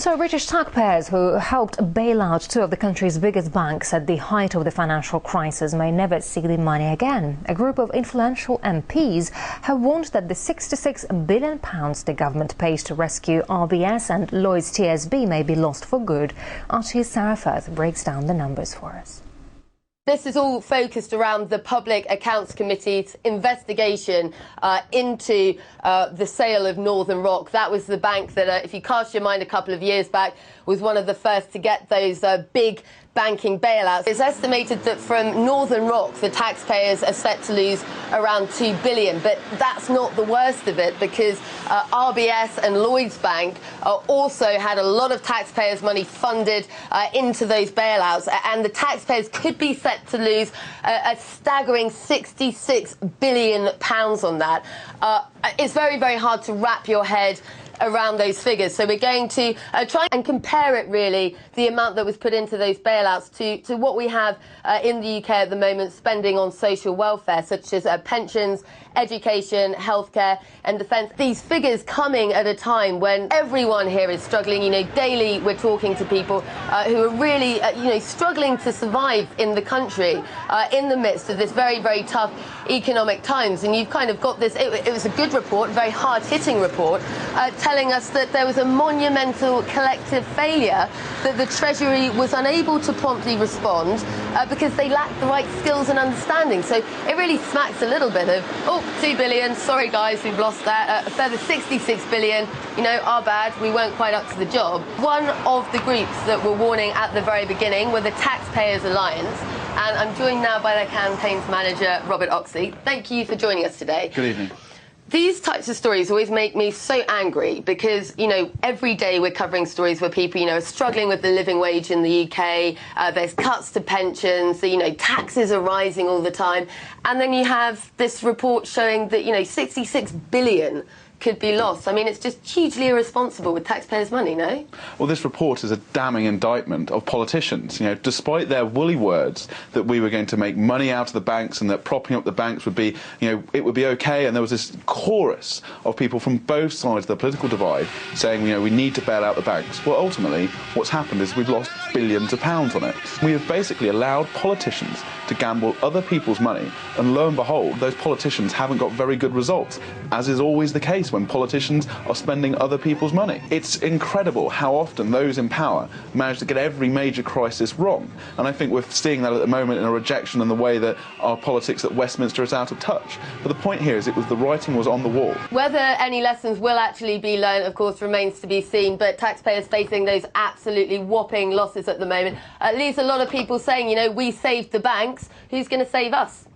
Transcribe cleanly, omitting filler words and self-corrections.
So British taxpayers who helped bail out two of the country's biggest banks at the height of the financial crisis may never see the money again. A group of influential MPs have warned that the £66 billion the government pays to rescue RBS and Lloyds TSB may be lost for good. Artist Sarah Firth breaks down the numbers for us. This is all focused around the Public Accounts Committee's investigation into the sale of Northern Rock. That was the bank that, if you cast your mind a couple of years back, was one of the first to get those big banking bailouts. It's estimated that from Northern Rock, the taxpayers are set to lose around £2 billion. But that's not the worst of it, because RBS and Lloyds Bank also had a lot of taxpayers' money funded into those bailouts, and the taxpayers could be set to lose a staggering £66 billion on that. It's very, very hard to wrap your head around those figures. So we're going to try and compare it, really, the amount that was put into those bailouts to what we have in the UK at the moment, spending on social welfare, such as pensions, education, healthcare and defence. These figures coming at a time when everyone here is struggling. You know, daily we're talking to people who are really, struggling to survive in the country in the midst of this very, very tough economic times. And you've kind of got this, it was a good report, very hard-hitting report, telling us that there was a monumental collective failure, that the Treasury was unable to promptly respond because they lacked the right skills and understanding. So it really smacks a little bit of, £2 billion, sorry guys, we've lost that. A further £66 billion, our bad, we weren't quite up to the job. One of the groups that were warning at the very beginning were the Taxpayers Alliance, and I'm joined now by their campaigns manager, Robert Oxley. Thank you for joining us today. Good evening. These types of stories always make me so angry because, every day we're covering stories where people, are struggling with the living wage in the UK, there's cuts to pensions, taxes are rising all the time. And then you have this report showing that, £66 billion could be lost. I mean, it's just hugely irresponsible with taxpayers' money, no? Well, this report is a damning indictment of politicians. Despite their woolly words that we were going to make money out of the banks and that propping up the banks would be, it would be okay, and there was this chorus of people from both sides of the political divide saying, we need to bail out the banks. Well, ultimately, what's happened is we've lost billions of pounds on it. We have basically allowed politicians to gamble other people's money, and lo and behold, those politicians haven't got very good results, as is always the case when politicians are spending other people's money. It's incredible how often those in power manage to get every major crisis wrong, and I think we're seeing that at the moment in a rejection in the way that our politics at Westminster is out of touch. But the point here is the writing was on the wall. Whether any lessons will actually be learned, of course, remains to be seen, but taxpayers facing those absolutely whopping losses at the moment leaves a lot of people saying, we saved the banks, who's going to save us?